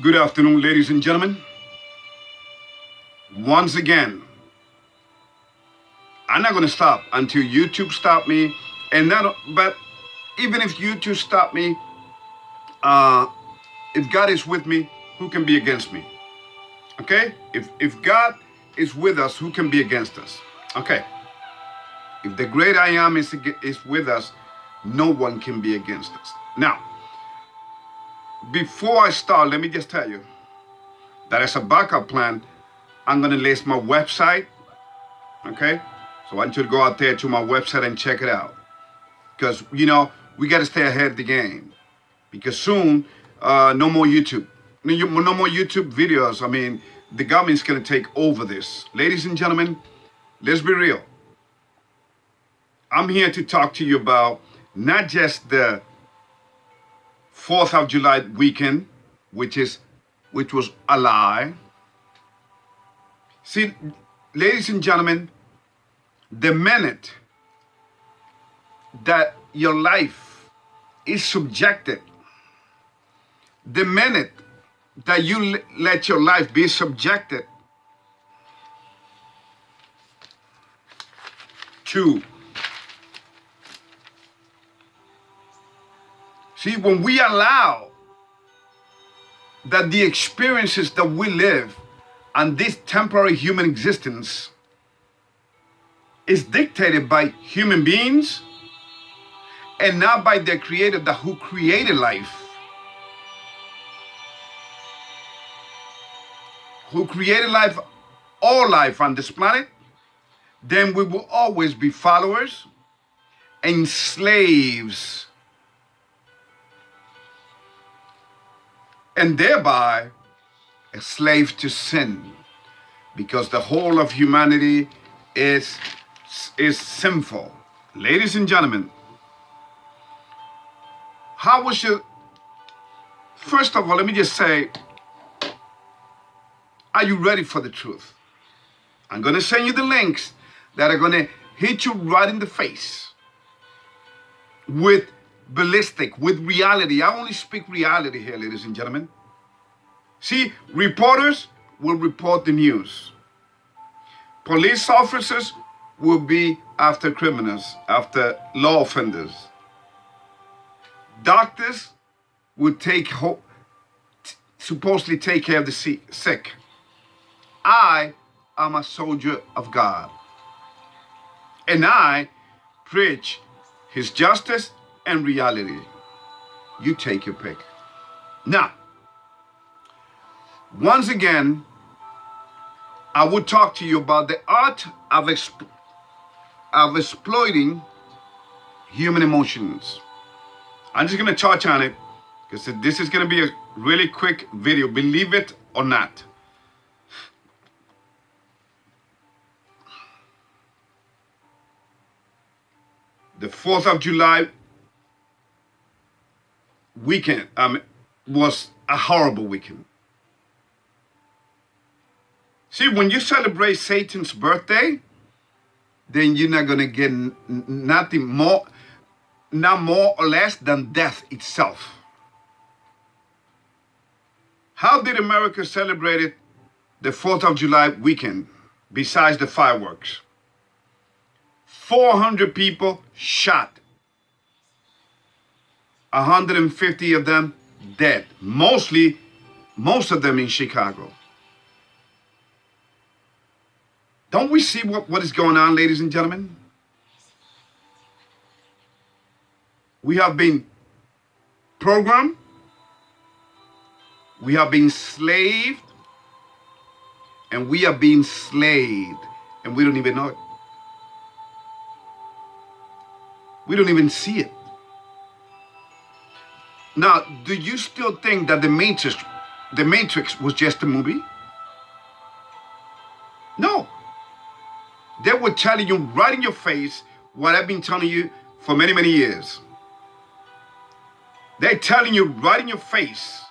Good afternoon, ladies and gentlemen. Once again, I'm not going to stop until YouTube stop me. But even if YouTube stop me, if God is with me, who can be against me? Okay? If God is with us, who can be against us? Okay. If the great I am is with us, no one can be against us. Now, before I start, let me just tell you that as a backup plan, I'm going to list my website. Okay? So I want you to go out there to my website and check it out. Because, we got to stay ahead of the game. Because soon, no more YouTube. No more YouTube videos. I mean, the government's going to take over this. Ladies and gentlemen, let's be real. I'm here to talk to you about not just the 4th of July weekend, which was a lie. See, ladies and gentlemen, the minute that your life is subjected, the minute that you let your life be subjected to, see, when we allow that the experiences that we live and this temporary human existence is dictated by human beings and not by their creator, who created life, all life on this planet, then we will always be followers and slaves, and thereby a slave to sin, because the whole of humanity is sinful. Ladies and gentlemen, first of all, let me just say, are you ready for the truth? I'm going to send you the links that are going to hit you right in the face with reality. I only speak reality here, ladies and gentlemen. See, reporters will report the news. Police officers will be after criminals, after law offenders. Doctors will supposedly take care of the sick. I am a soldier of God, and I preach His justice and reality. You take your pick. Now, once again, I will talk to you about the art of exploiting human emotions. I'm just going to touch on it because this is going to be a really quick video, believe it or not. The 4th of July weekend was a horrible weekend. See, when you celebrate Satan's birthday, then you're not going to get nothing more, not more or less than death itself. How did America celebrate the 4th of July weekend besides the fireworks? 400 people shot. 150 of them dead. Most of them in Chicago. Don't we see what is going on, ladies and gentlemen? We have been programmed. We have been slaved. And we are being slaved. And we don't even know it. We don't even see it. Now, do you still think that The Matrix was just a movie? No. They were telling you right in your face what I've been telling you for many, many years. They're telling you right in your face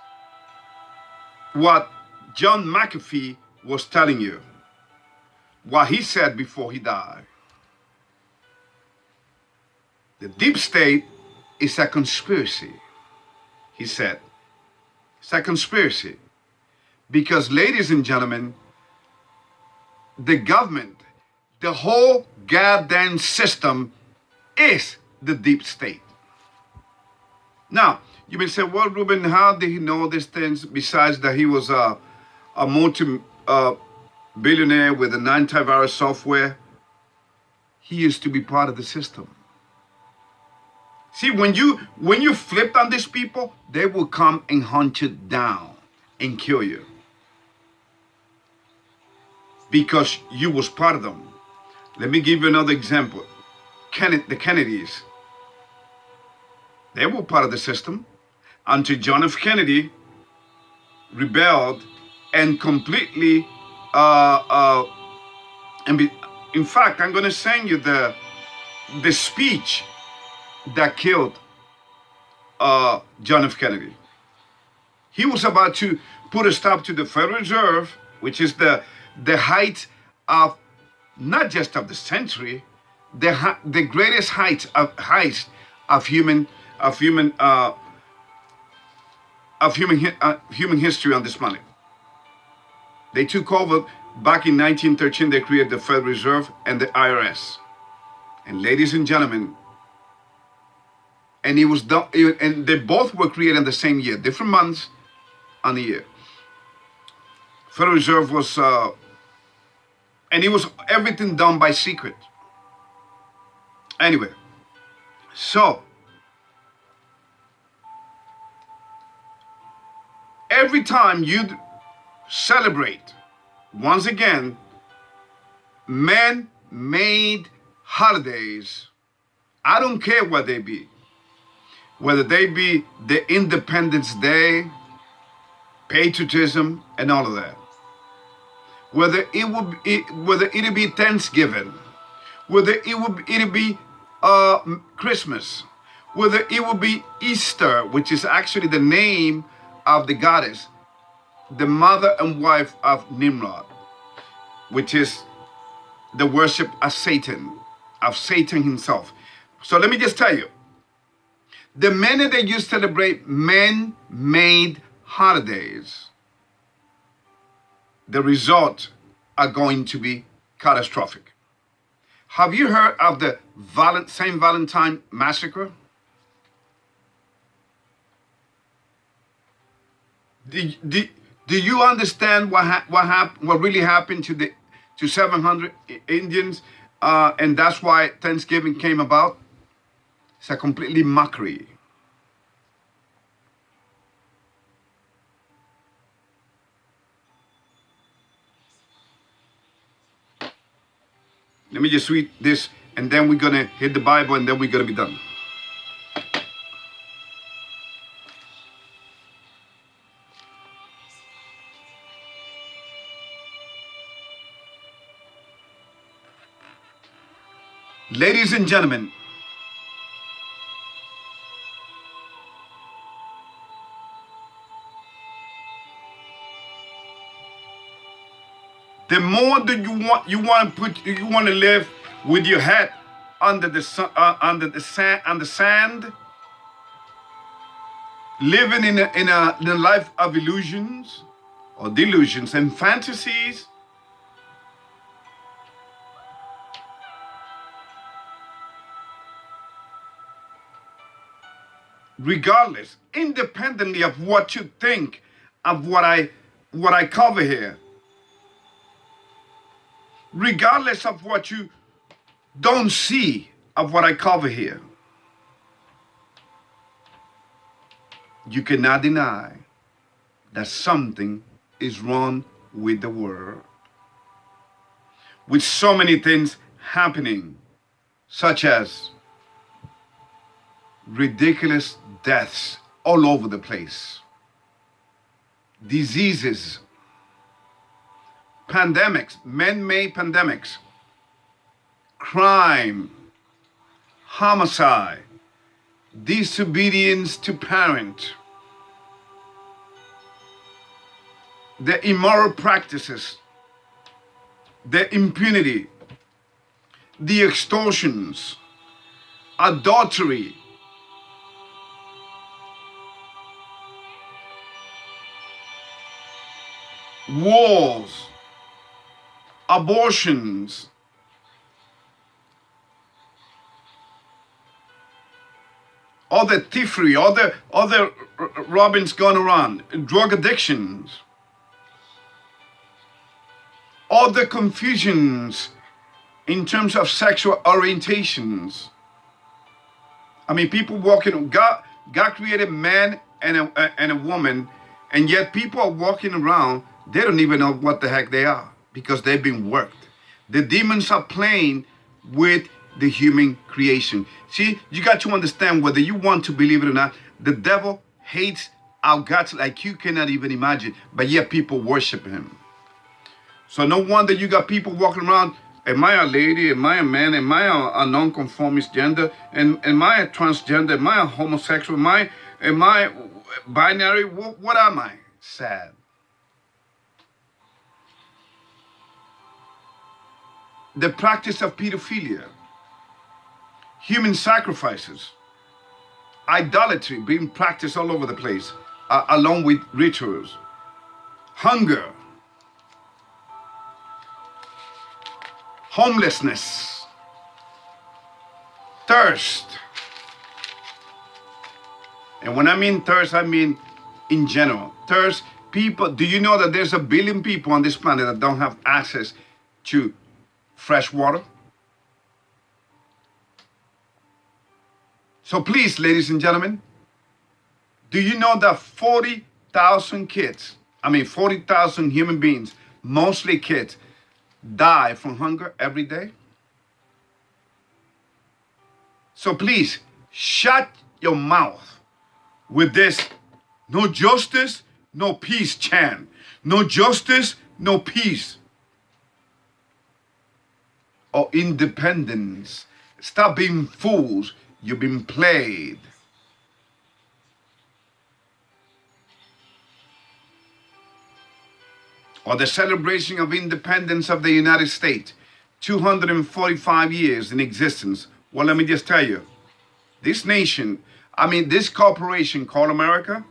what John McAfee was telling you, what he said before he died. The deep state is a conspiracy, he said. It's a conspiracy. Because, ladies and gentlemen, the government, the whole goddamn system is the deep state. Now, you may say, well, Ruben, how did he know these things besides that he was a multi-billionaire with an antivirus software? He used to be part of the system. See, when you flipped on these people, they will come and hunt you down and kill you. Because you was part of them. Let me give you another example. The Kennedys. They were part of the system until John F. Kennedy rebelled and completely, in fact, I'm going to send you the speech that killed John F. Kennedy. He was about to put a stop to the Federal Reserve, which is the height of, not just of the century, the greatest height of human history on this planet. They took over back in 1913. They created the Federal Reserve and the IRS. And ladies and gentlemen, and it was done, and they both were created in the same year, different months on the year. Federal Reserve was, and it was everything done by secret. Anyway, so every time you celebrate, once again, man-made holidays, I don't care what they be, whether they be the Independence Day, patriotism, and all of that, whether it be Thanksgiving, whether it be Christmas, whether it will be Easter, which is actually the name of the goddess, the mother and wife of Nimrod, which is the worship of Satan himself. So let me just tell you, the minute that you celebrate man-made holidays, the results are going to be catastrophic. Have you heard of the St. Valentine massacre? Do you understand what really happened to 700 Indians, and that's why Thanksgiving came about? It's a completely mockery. Let me just read this, and then we're going to hit the Bible, and then we're going to be done. Ladies and gentlemen, the more that you want to live with your head under the sand, living in a life of illusions or delusions and fantasies, regardless, independently of what you think of what I cover here, regardless of what you don't see of what I cover here, you cannot deny that something is wrong with the world. With so many things happening, such as ridiculous deaths all over the place, diseases, pandemics, man-made pandemics, crime, homicide, disobedience to parent, the immoral practices, the impunity, the extortions, adultery, wars, abortions, all the thievery, all the robbings going around, drug addictions, all the confusions in terms of sexual orientations. I mean, people walking, God created man and a woman, and yet people are walking around, they don't even know what the heck they are because they've been worked. The demons are playing with the human creation. See, you got to understand, whether you want to believe it or not, the devil hates our gods like you cannot even imagine, but yet people worship him. So no wonder you got people walking around, am I a lady? Am I a man? Am I a non-conformist gender? And am I a transgender? Am I a homosexual? Am I binary? What am I? Sad. The practice of pedophilia, human sacrifices, idolatry being practiced all over the place, along with rituals, hunger, homelessness, thirst. And when I mean thirst, I mean in general. Thirst, people, do you know that there's 1 billion people on this planet that don't have access to fresh water? So please, ladies and gentlemen, do you know that 40,000 human beings, mostly kids, die from hunger every day? So please, shut your mouth with this no justice, no peace chant. No justice, no peace. Or independence. Stop being fools. You've been played. Or the celebration of independence of the United States. 245 years in existence. Well, let me just tell you, this nation, this corporation called America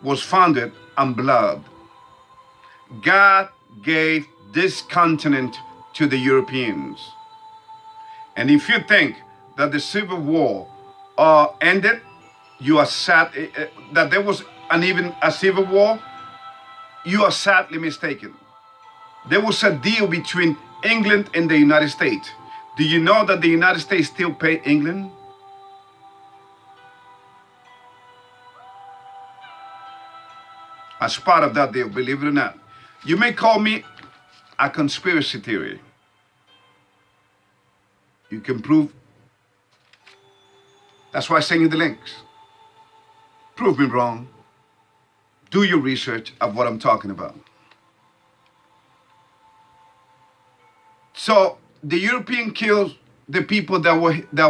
was founded on blood. God gave this continent to the Europeans. And if you think that the Civil War ended, you are sad, that there was even a Civil War, you are sadly mistaken. There was a deal between England and the United States. Do you know that the United States still pay England? As part of that deal, believe it or not. You may call me a conspiracy theory. You can prove. That's why I send you the links. Prove me wrong. Do your research of what I'm talking about. So the European killed the people that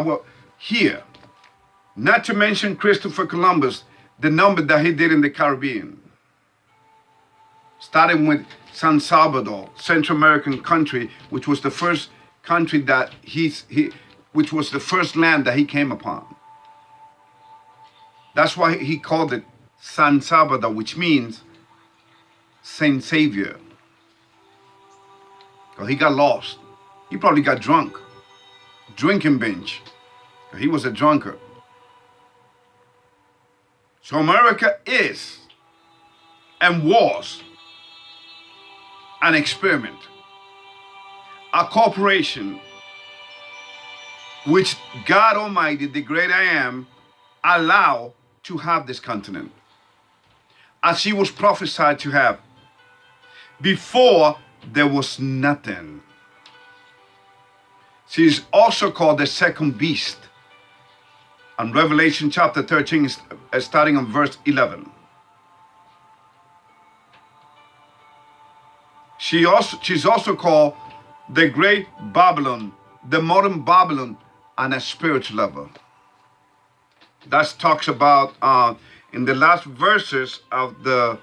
were here. Not to mention Christopher Columbus, the number that he did in the Caribbean. Starting with San Salvador, Central American country, which was the first country that which was the first land that he came upon. That's why he called it San Salvador, which means Saint Savior. Because he got lost. He probably got drunk. Drinking binge. He was a drunkard. So America is and was an experiment, a corporation which God Almighty, the great I am, allowed to have this continent, as he was prophesied to have. Before, there was nothing. She is also called the second beast. On Revelation chapter 13, starting on verse 11. She's also called the Great Babylon, the modern Babylon, on a spiritual level. That talks about in the last verses of the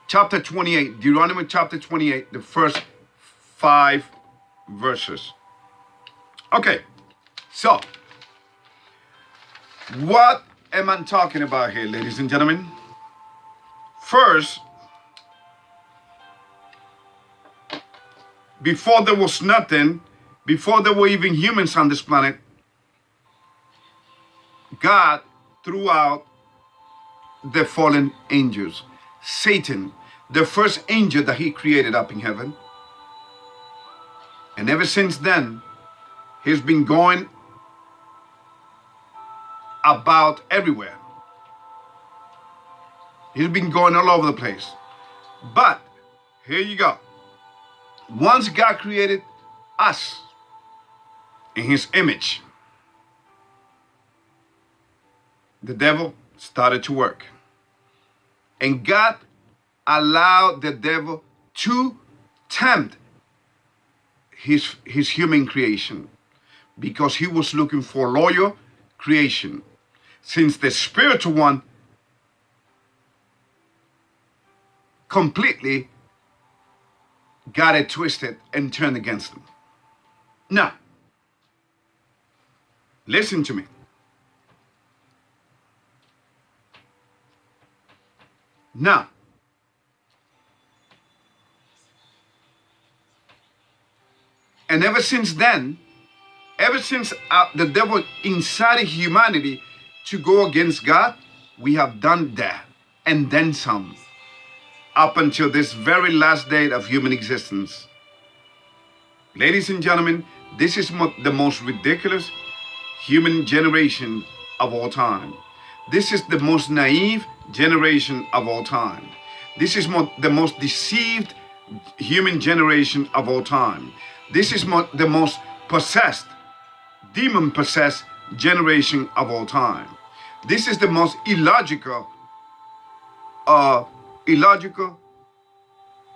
chapter 28, Deuteronomy chapter 28, the first 5 verses. Okay, so what am I talking about here, ladies and gentlemen? First, before there was nothing, before there were even humans on this planet, God threw out the fallen angels. Satan, the first angel that he created up in heaven. And ever since then, he's been going about everywhere. He's been going all over the place. But, here you go. Once God created us in his image, the devil started to work. And God allowed the devil to tempt his human creation because he was looking for loyal creation. Since the spiritual one completely got it twisted and turned against him. Now, listen to me. Now, and ever since then, ever since the devil incited humanity to go against God, we have done that and then some, up until this very last day of human existence. Ladies and gentlemen, this is the most ridiculous human generation of all time. This is the most naive generation of all time. This is the most deceived human generation of all time. This is the most possessed, demon-possessed generation of all time. This is the most illogical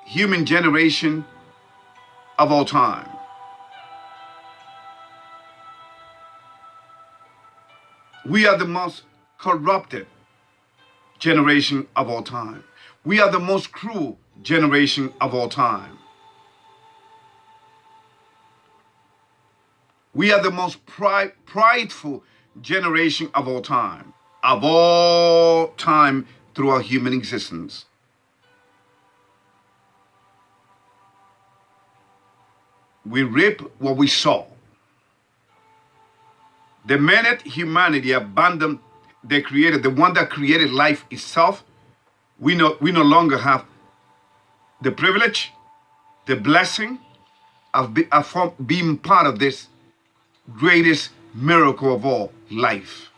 human generation of all time. We are the most corrupted generation of all time. We are the most cruel generation of all time. We are the most prideful generation of all time throughout human existence. We reap what we sow. The minute humanity abandoned the creator, the one that created life itself, we no longer have the privilege, the blessing of being part of this greatest miracle of all, life.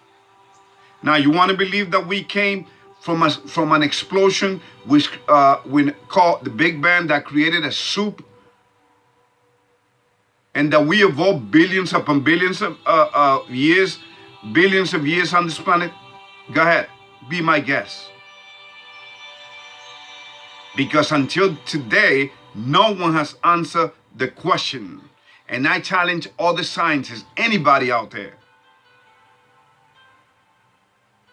Now, you want to believe that we came from an explosion which we call the Big Bang, that created a soup, and that we evolved billions upon billions of years on this planet? Go ahead, be my guest. Because until today, no one has answered the question. And I challenge all the scientists, anybody out there.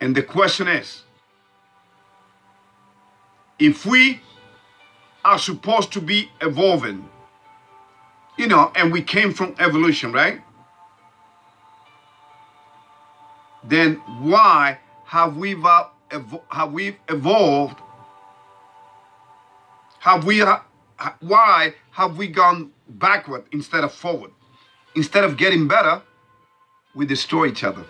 And the question is, if we are supposed to be evolving, and we came from evolution, right? Then why have we evolved? Why have we gone backward instead of forward? Instead of getting better, we destroy each other.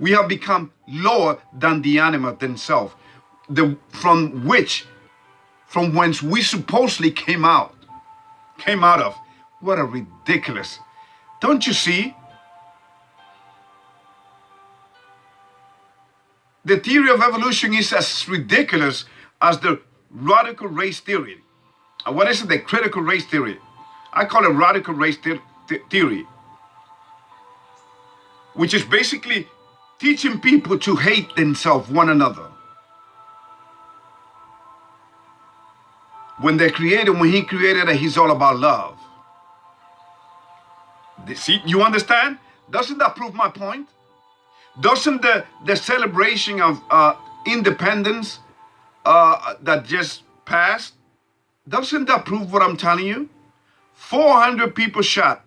We have become lower than the animal themselves, from whence we supposedly came out of. What a ridiculous. Don't you see? The theory of evolution is as ridiculous as the radical race theory. What is it? The critical race theory. I call it radical race theory, which is basically teaching people to hate themselves, one another. When he created it, he's all about love. See, you understand? Doesn't that prove my point? Doesn't the celebration of independence that just passed, doesn't that prove what I'm telling you? 400 people shot,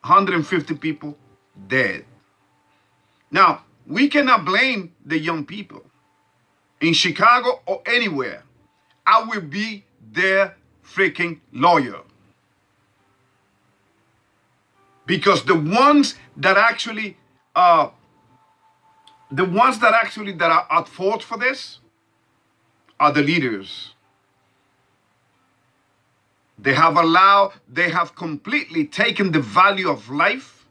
150 people dead. Now, we cannot blame the young people in Chicago or anywhere. I will be there freaking lawyer. Because the ones that actually that are at fault for this are the leaders. They have completely taken the value of life,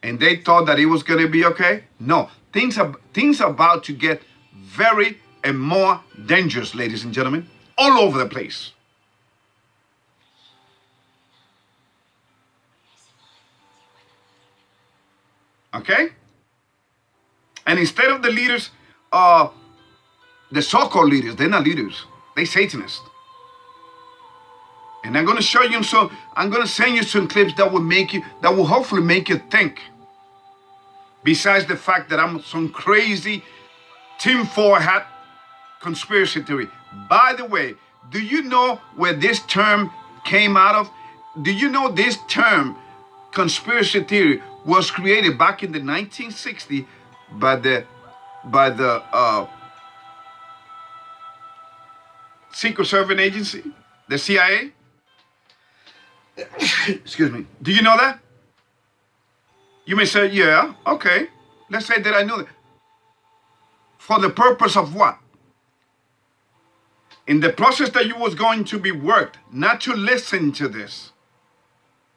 and they thought that it was going to be okay. No, things are about to get very and more dangerous, ladies and gentlemen, all over the place. Okay? And instead of the leaders, the so-called leaders, they're not leaders, they're Satanists. And I'm going to show you I'm going to send you some clips that will hopefully make you think. Besides the fact that I'm some crazy tinfoil hat conspiracy theory. By the way, do you know where this term came out of? Do you know this term, conspiracy theory, was created back in the 1960s by the Secret Service Agency, the CIA? Excuse me. Do you know that? You may say, yeah, okay. Let's say that I know that. For the purpose of what? In the process that you was going to be worked, not to listen to this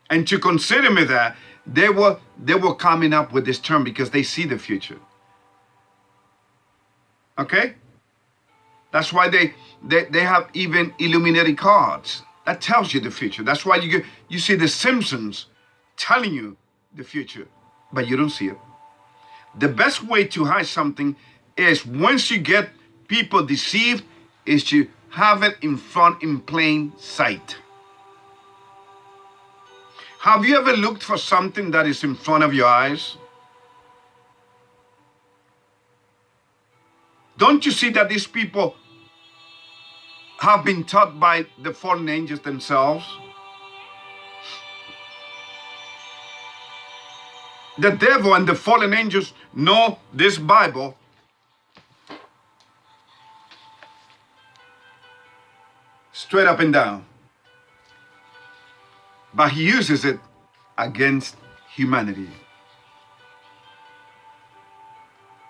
and to consider me that, they were coming up with this term because they see the future. Okay? That's why they have even Illuminati cards. That tells you the future. That's why you see the Simpsons telling you the future, but you don't see it. The best way to hide something is, once you get people deceived, is to have it in front in plain sight. Have you ever looked for something that is in front of your eyes? Don't you see that these people have been taught by the fallen angels themselves? The devil and the fallen angels know this Bible straight up and down, but he uses it against humanity.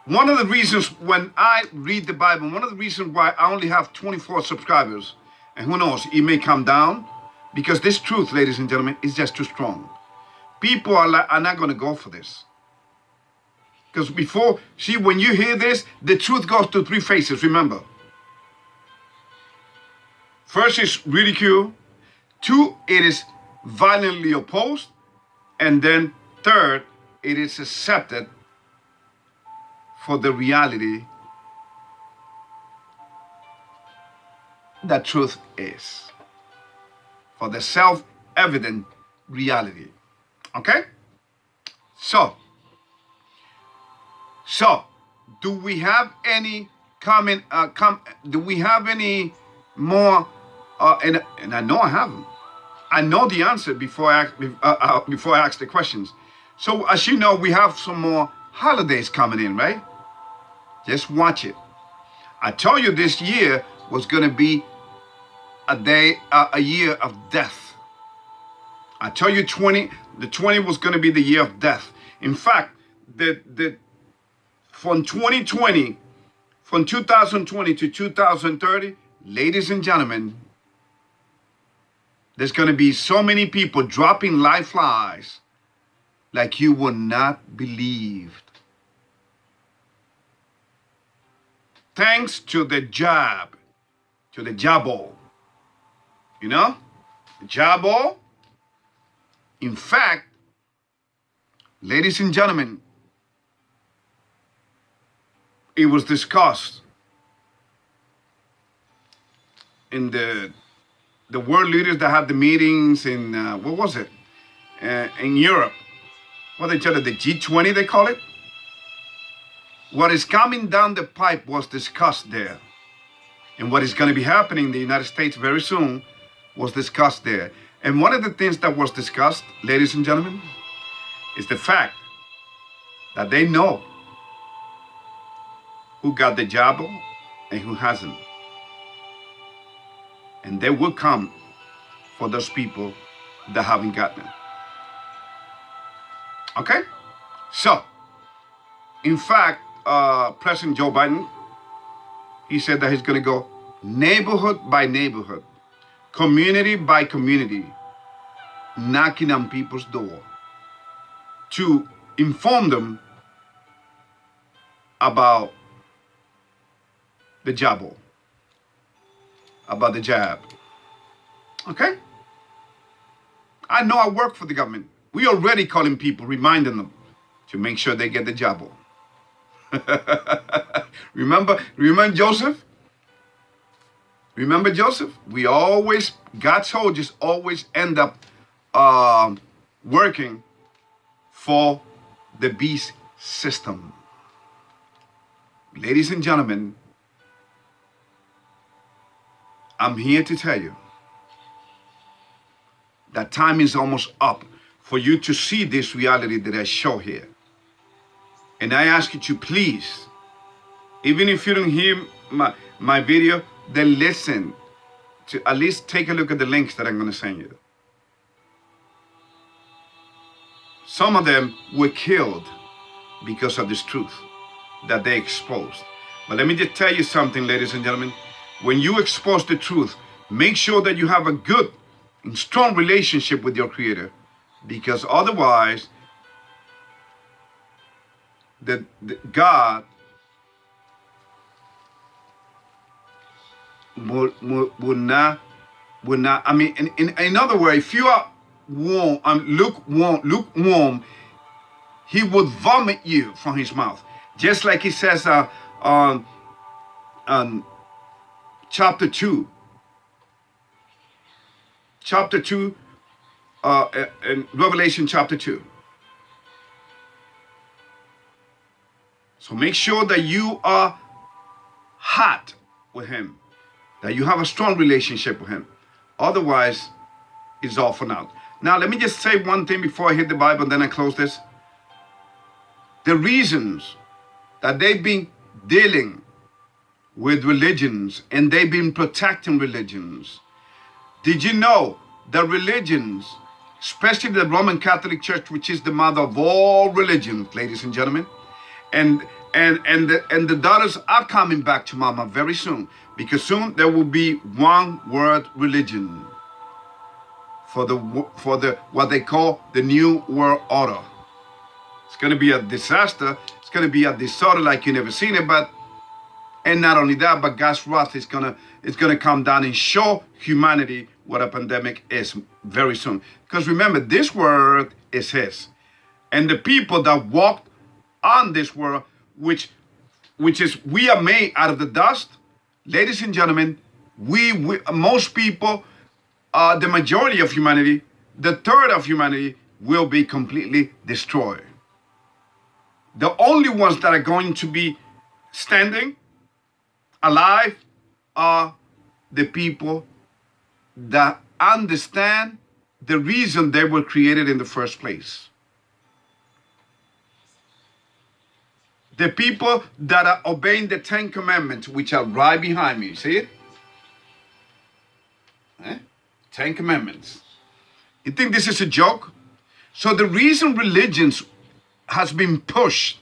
One of the reasons when I read the Bible, one of the reasons why I only have 24 subscribers, and who knows, it may come down, because this truth, ladies and gentlemen, is just too strong. People are not going to go for this. Because when you hear this, the truth goes to three phases, remember. First is ridicule. Two, it is violently opposed. And then third, it is accepted for the reality that truth is. For the self-evident reality. Okay? So, do we have any comment? Do we have any more? And I know I haven't. I know the answer before I ask the questions. So, as you know, we have some more holidays coming in, right? Just watch it. I told you this year was going to be a year of death. I told you the 20 was going to be the year of death. In fact, from 2020 to 2030, ladies and gentlemen, there's going to be so many people dropping life flies like you will not believe. Thanks to the jab, to the jabbo. You know? The jabbo. In fact, ladies and gentlemen, it was discussed in the world leaders that had the meetings in, what was it? In Europe. What they tell it, the G20 they call it? What is coming down the pipe was discussed there. And what is going to be happening in the United States very soon was discussed there. And one of the things that was discussed, ladies and gentlemen, is the fact that they know who got the jab and who hasn't. And there will come for those people that haven't gotten it. Okay? So, in fact, President Joe Biden, he said that he's going to go neighborhood by neighborhood, community by community, knocking on people's door to inform them about the jab, about the jab. Okay? I know I work for the government. We already calling people, reminding them to make sure they get the jab. Remember Joseph? Remember Joseph? We always, God's soldiers always end up working for the beast system. Ladies and gentlemen, I'm here to tell you that time is almost up for you to see this reality that I show here. And I ask you to please, even if you don't hear my video, then listen to at least take a look at the links that I'm going to send you. Some of them were killed because of this truth that they exposed. But let me just tell you something, ladies and gentlemen. When you expose the truth, make sure that you have a good and strong relationship with your Creator, because otherwise, God will not. I mean, in other words, if you are lukewarm, He would vomit you from His mouth, just like He says on chapter 2. In Revelation chapter 2. So make sure that you are hot with Him, that you have a strong relationship with Him. Otherwise, it's all for naught. Now, let me just say one thing before I hit the Bible, and then I close this. The reasons that they've been dealing with religions and they've been protecting religions. Did you know that religions, especially the Roman Catholic Church, which is the mother of all religions, ladies and gentlemen, and the daughters are coming back to Mama very soon, because soon there will be one world religion for the what they call the New World Order. It's going to be a disaster. It's going to be a disorder like you never seen it. And not only that, but God's wrath is going to come down and show humanity what a pandemic is very soon. Because remember, this world is His, and the people that walked on this world, which is we are made out of the dust. Ladies and gentlemen, most people, the majority of humanity, the third of humanity, will be completely destroyed. The only ones that are going to be standing alive are the people that understand the reason they were created in the first place. The people that are obeying the 10 Commandments, which are right behind me. See it? 10 Commandments. You think this is a joke? So the reason religions has been pushed,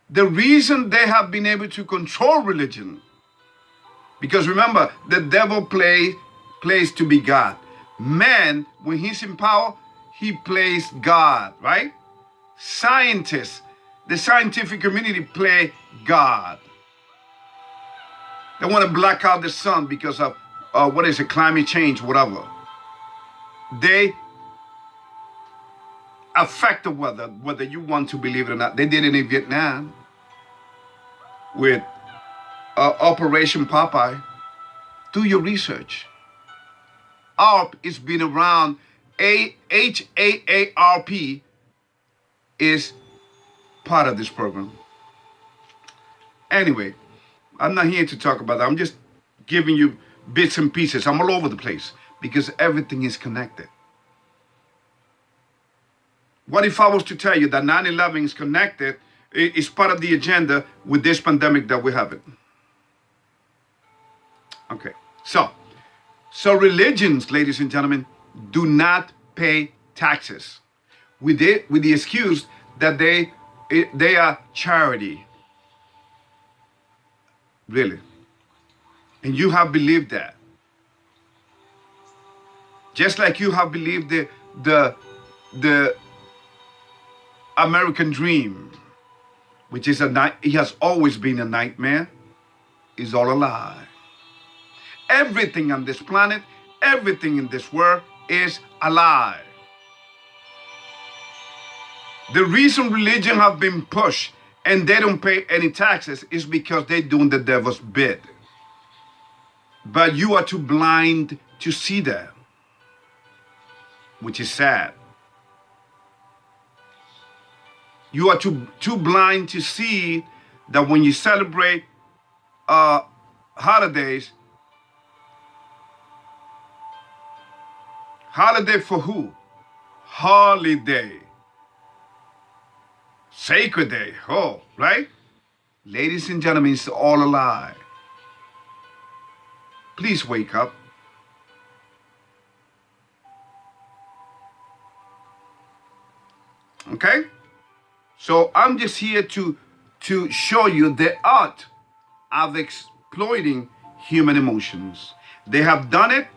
the reason they have been able to control religion, because remember, the devil plays to be God. Man, when he's in power, he plays God, right? Scientists, the scientific community play God. They want to black out the sun because of, climate change, whatever. They affect the weather, whether you want to believe it or not. They did it in Vietnam with Operation Popeye. Do your research. ARP is been around. HAARP is part of this program. Anyway, I'm not here to talk about that. I'm just giving you bits and pieces. I'm all over the place because everything is connected. What if I was to tell you that 9/11 is connected, is part of the agenda with this pandemic that we're having? Okay, so religions, ladies and gentlemen, do not pay taxes with the excuse that they are charity. Really. And you have believed that. Just like you have believed the American dream, which is it has always been a nightmare, is all a lie. Everything on this planet, everything in this world is a lie. The reason religion have been pushed and they don't pay any taxes is because they're doing the devil's bid. But you are too blind to see that, which is sad. You are too blind to see that when you celebrate holidays, holiday for who? Holiday. Sacred day, oh, right? Ladies and gentlemen, it's all a lie. Please wake up. Okay? So I'm just here to show you the art of exploiting human emotions. They have done it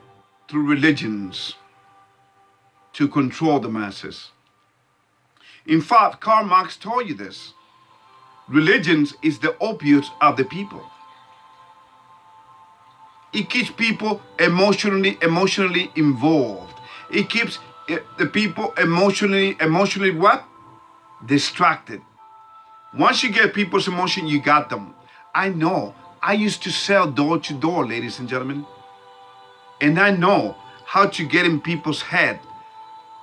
through religions to control the masses. In fact, Karl Marx told you this. Religions is the opiates of the people. It keeps people emotionally involved. It keeps the people emotionally what? Distracted. Once you get people's emotion, you got them. I know. I used to sell door to door, ladies and gentlemen. And I know how to get in people's head.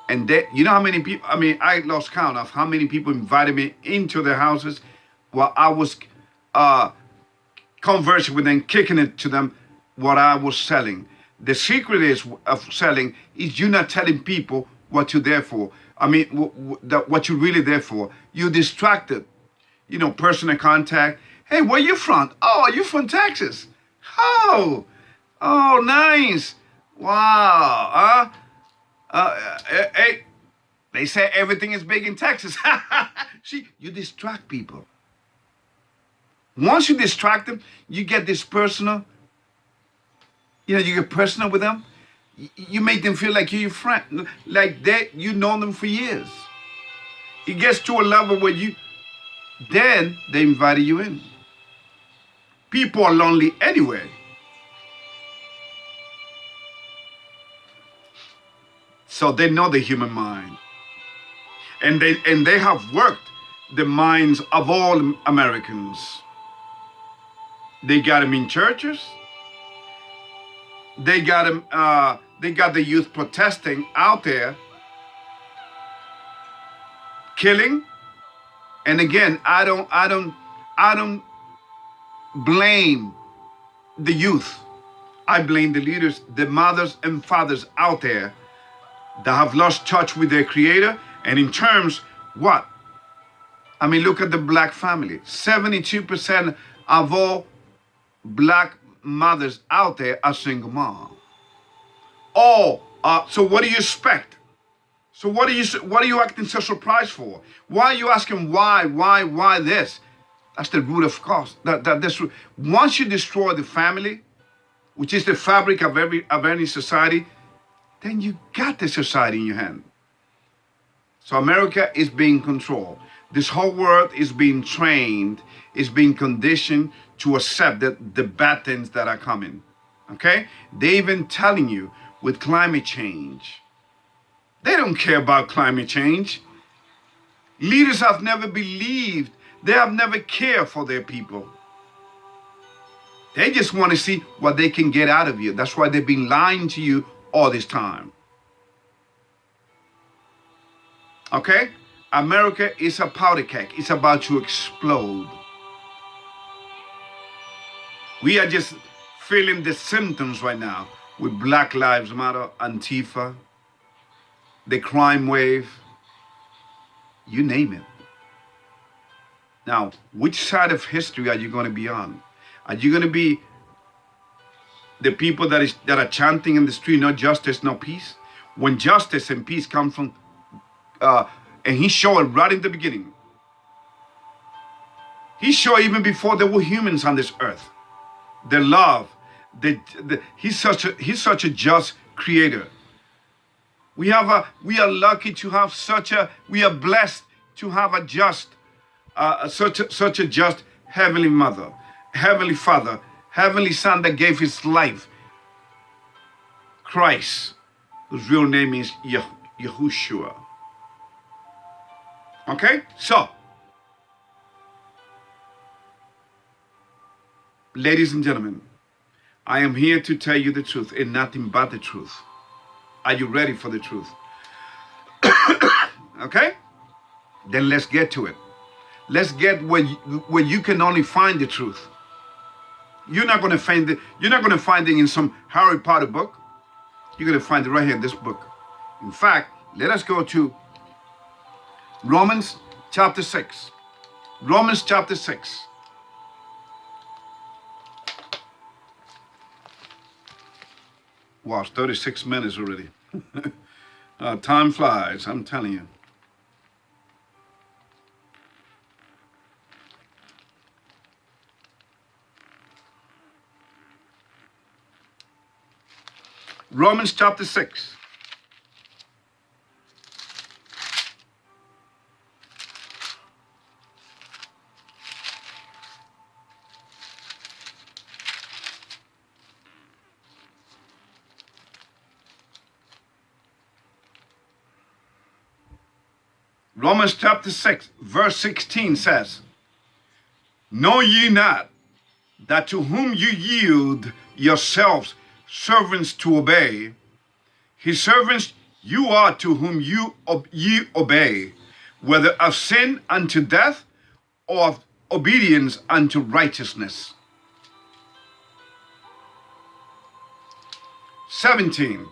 And you know how many people, I lost count of how many people invited me into their houses while I was conversing with them, kicking it to them what I was selling. The secret of selling is you not telling people what you're there for. What you're really there for. You're distracted. You know, personal contact. Hey, where you from? Oh, you from Texas? Oh, nice. Wow. Hey, they say everything is big in Texas. See, you distract people. Once you distract them, you get this personal. You get personal with them. You make them feel like you're your friend, like you know them for years. It gets to a level where then they invited you in. People are lonely anyway. So they know the human mind. And they have worked the minds of all Americans. They got them in churches. They got them. They got the youth protesting out there, killing. And again, I don't blame the youth. I blame the leaders, the mothers and fathers out there that have lost touch with their Creator. And in terms, what? Look at the black family. 72% of all black mothers out there are single moms. So what do you expect? So what are you acting so surprised for? Why are you asking why this? That's the root of cause. Once you destroy the family, which is the fabric of any society, then you got the society in your hand. So America is being controlled. This whole world is being trained, is being conditioned to accept the bad things that are coming. Okay? They even telling you with climate change. They don't care about climate change. Leaders have never believed, they have never cared for their people. They just want to see what they can get out of you. That's why they've been lying to you all this time. Okay? America is a powder keg. It's about to explode. We are just feeling the symptoms right now with Black Lives Matter, Antifa, the crime wave, you name it. Now, which side of history are you going to be on? Are you going to be the people that are chanting in the street, no justice, no peace? when justice and peace come from, and he showed it right in the beginning. He showed even before there were humans on this earth. The love, he's such a just creator. We are lucky to have we are blessed to have a just, such a just heavenly mother, heavenly father, heavenly son that gave his life. Christ, whose real name is Yahushua. Okay, so, ladies and gentlemen, I am here to tell you the truth and nothing but the truth. Are you ready for the truth? Okay? Then let's get to it. Let's get where you can only find the truth. You're not going to find it. You're not going to find it in some Harry Potter book. You're going to find it right here in this book. In fact, let us go to Romans chapter 6. Romans chapter 6. Wow, it's 36 minutes already. Time flies, I'm telling you. Romans chapter 6. Romans chapter 6, verse 16 says, know ye not that to whom you yield yourselves servants to obey, his servants you are to whom ye obey, whether of sin unto death or of obedience unto righteousness. 17,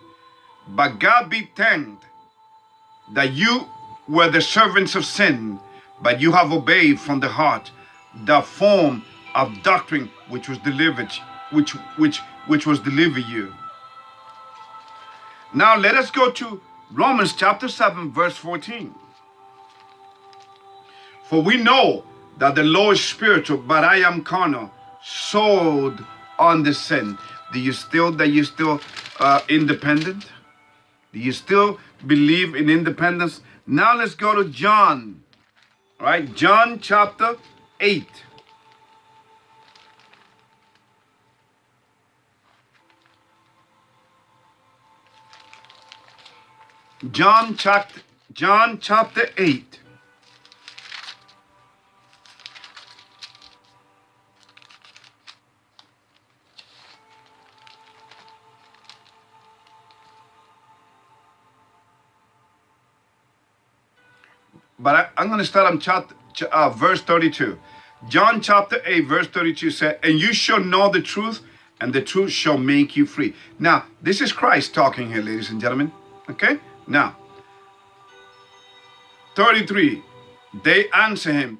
but God be thanked that you were the servants of sin, but you have obeyed from the heart the form of doctrine which was delivered, which was delivered you. Now let us go to Romans chapter 7, verse 14. For we know that the law is spiritual, but I am carnal, sold under sin. Do you still independent? Do you still believe in independence? Now let's go to John. All right, John chapter 8. John chapter 8. But I'm going to start on verse 32. John chapter 8, verse 32 said, and you shall know the truth, and the truth shall make you free. Now, this is Christ talking here, ladies and gentlemen. Okay? Now, 33, they answer him,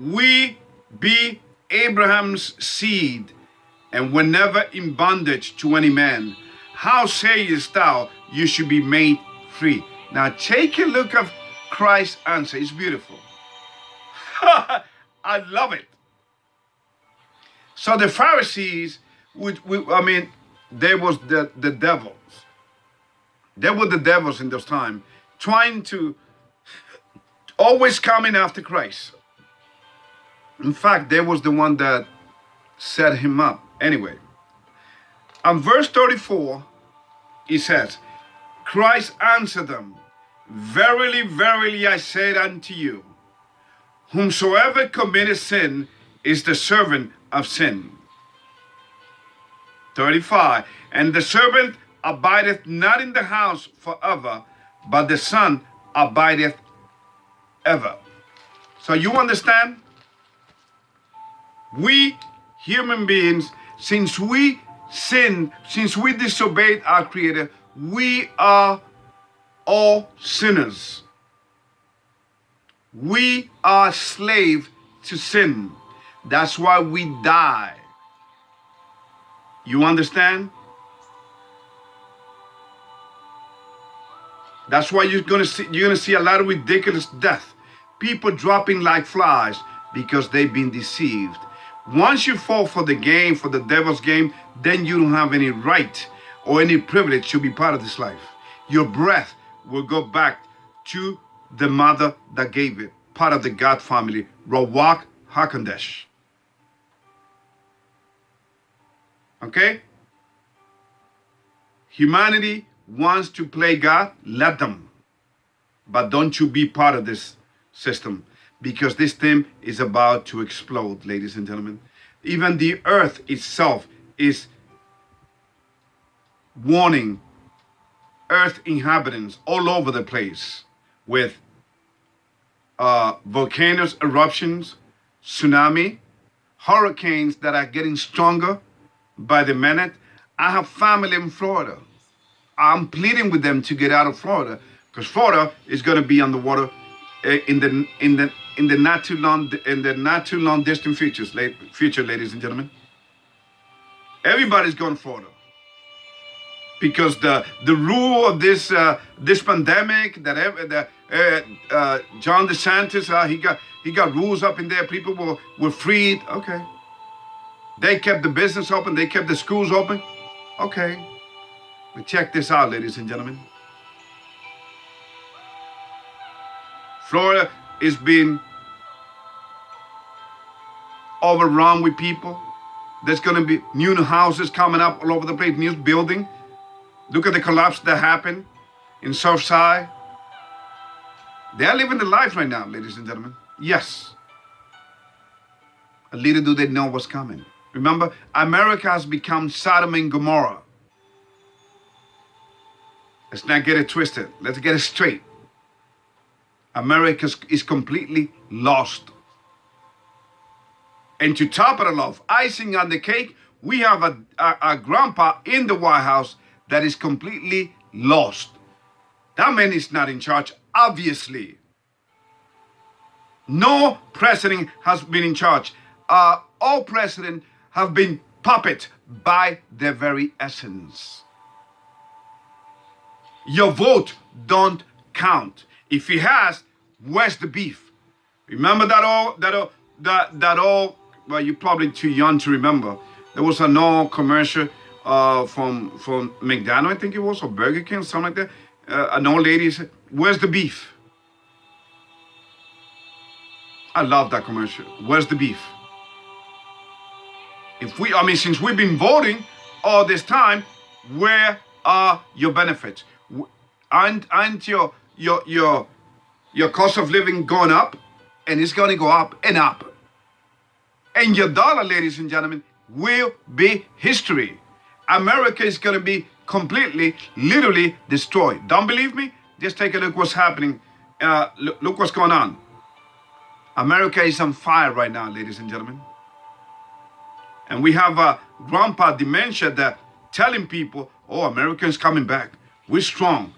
we be Abraham's seed, and were never in bondage to any man. How sayest thou you should be made free? Now, take a look of Christ's answer. It's beautiful. I love it. So the Pharisees, they was the devils. They were the devils in those times, trying to always coming after Christ. In fact, they was the one that set him up. Anyway, on verse 34, it says, Christ answered them, verily, verily, I said unto you, whomsoever committeth sin is the servant of sin. 35, and the servant abideth not in the house forever, but the Son abideth ever. So you understand? We human beings, since we sinned, since we disobeyed our Creator, we are all sinners. We are slaves to sin. That's why we die. You understand? That's why you're gonna see a lot of ridiculous death. People dropping like flies because they've been deceived. Once you fall for the game, for the devil's game, then you don't have any right or any privilege to be part of this life. Your breath will go back to the mother that gave it, part of the God family, Rawak HaKodesh. Okay? Humanity wants to play God, let them. But don't you be part of this system, because this thing is about to explode, ladies and gentlemen. Even the earth itself is warning earth inhabitants all over the place with volcanoes, eruptions, tsunami, hurricanes that are getting stronger by the minute. I have family in Florida. I'm pleading with them to get out of Florida, because Florida is going to be underwater in the not too long distant future, ladies and gentlemen. Everybody's going to Florida because the rule of this pandemic that John DeSantis he got rules up in there. People were freed. Okay, they kept the business open. They kept the schools open. Okay, but check this out, ladies and gentlemen. Florida is being overrun with people. There's going to be new houses coming up all over the place, new building. Look at the collapse that happened in Surfside. They are living the life right now, ladies and gentlemen. Yes. Little do they know what's coming. Remember, America has become Sodom and Gomorrah. Let's not get it twisted. Let's get it straight. America is completely lost. And to top it all off, icing on the cake, we have a grandpa in the White House that is completely lost. That man is not in charge, obviously. No president has been in charge. All presidents have been puppets by their very essence. Your vote don't count. If he has, where's the beef? Remember that all, well, you're probably too young to remember. There was an old commercial from McDonald's, I think it was, or Burger King, something like that. An old lady said, where's the beef? I love that commercial. Where's the beef? Since we've been voting all this time, where are your benefits? Aren't your cost of living going up? And it's going to go up and up. And your dollar, ladies and gentlemen, will be history. America is going to be completely, literally destroyed. Don't believe me? Just take a look what's happening. Look what's going on. America is on fire right now, ladies and gentlemen. And we have grandpa dementia that telling people, oh, America is coming back. We're strong.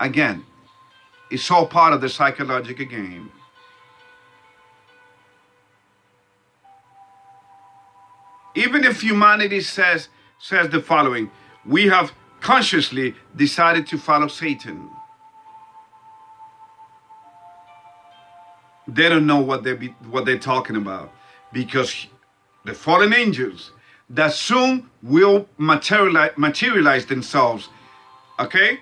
Again, it's all part of the psychological game. Even if humanity says the following, we have consciously decided to follow Satan. They don't know what they're talking about, because the fallen angels that soon will materialize themselves, okay?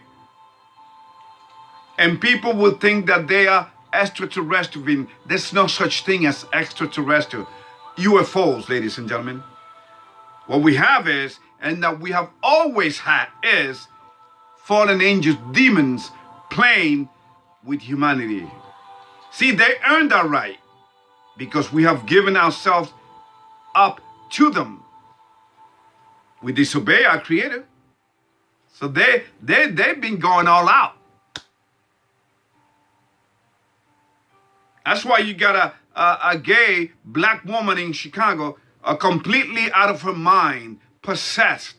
And people will think that they are extraterrestrial. There's no such thing as extraterrestrial. UFOs, ladies and gentlemen. What we have is, and that we have always had, is fallen angels, demons playing with humanity. See, they earned that right because we have given ourselves up to them. We disobey our Creator. So they've been going all out. That's why you got a gay black woman in Chicago completely out of her mind, possessed.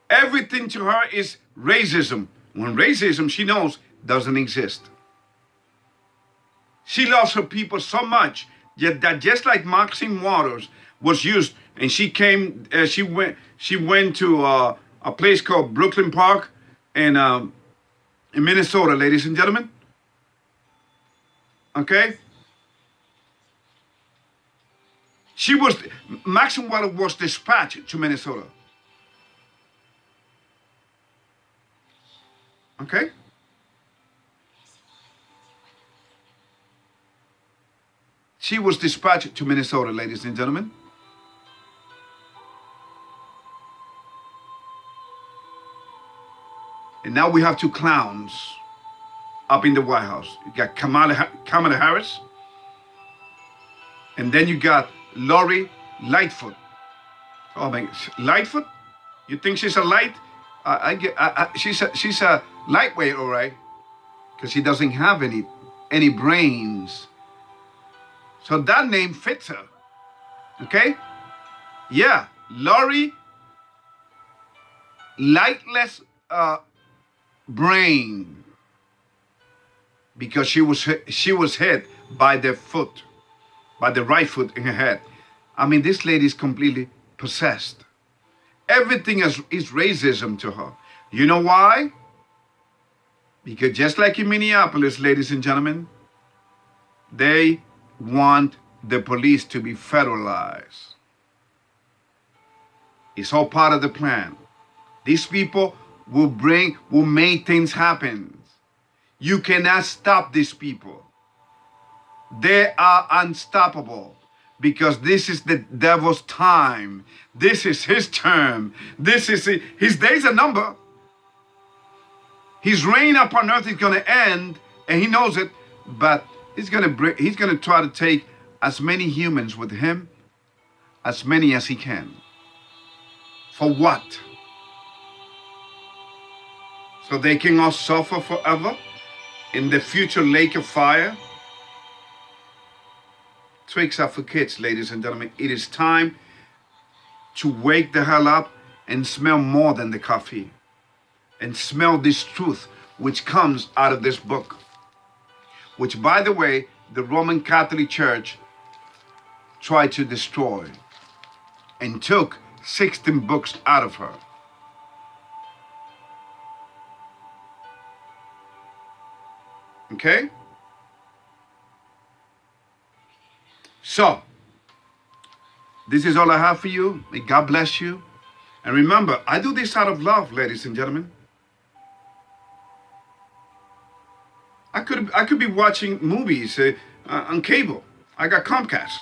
Everything to her is racism, when racism, she knows, doesn't exist. She loves her people so much that just like Maxine Waters was used, and she went to a place called Brooklyn Park, in Minnesota, ladies and gentlemen. Okay? Maxine Waters was dispatched to Minnesota. Okay? She was dispatched to Minnesota, ladies and gentlemen. And now we have two clowns up in the White House. You got Kamala Harris, and then you got Lori Lightfoot. Oh man, Lightfoot? You think she's a light? She's a lightweight, all right, because she doesn't have any brains. So that name fits her. Okay? Yeah, Lori Lightless Brain, because she was hit by the right foot in her head. I mean, this lady is completely possessed. Everything is racism to her. You know why? Because just like in Minneapolis, ladies and gentlemen, they want the police to be federalized. It's all part of the plan. These people will make things happen. You cannot stop these people. They are unstoppable because this is the devil's time. This is his term. His days are numbered. His reign upon earth is going to end, and he knows it, but he's going to try to take as many humans with him, as many as he can. For what? So they can all suffer forever in the future lake of fire? Tricks are for kids, ladies and gentlemen. It is time to wake the hell up and smell more than the coffee. And smell this truth which comes out of this book. Which, by the way, the Roman Catholic Church tried to destroy and took 16 books out of her. Okay? So, this is all I have for you. May God bless you. And remember, I do this out of love, ladies and gentlemen. I could be watching movies on cable. I got Comcast.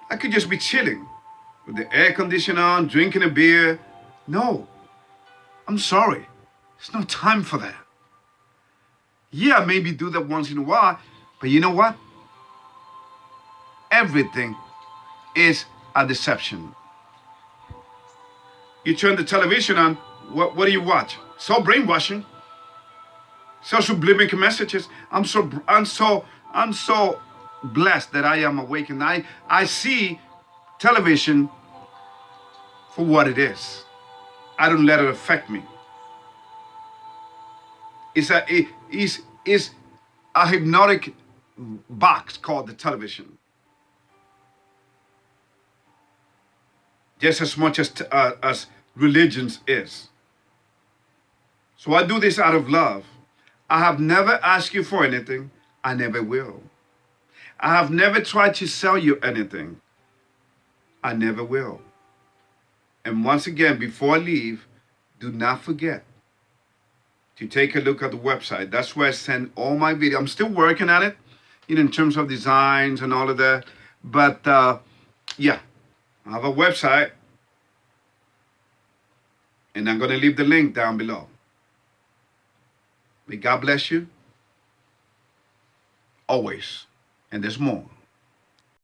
I could just be chilling with the air conditioner on, drinking a beer. No, I'm sorry. There's no time for that. Yeah, maybe do that once in a while, but you know what? Everything is a deception. You turn the television on, what do you watch? So brainwashing. So subliminal messages. I'm so blessed that I am awakened. I see television for what it is. I don't let it affect me. It's a hypnotic box called the television. Just as much as religions is. So I do this out of love. I have never asked you for anything. I never will. I have never tried to sell you anything. I never will. And once again, before I leave, do not forget to take a look at the website. That's where I send all my videos. I'm still working at it, in terms of designs and all of that. But yeah, I have a website, and I'm going to leave the link down below. May God bless you always, and there's more.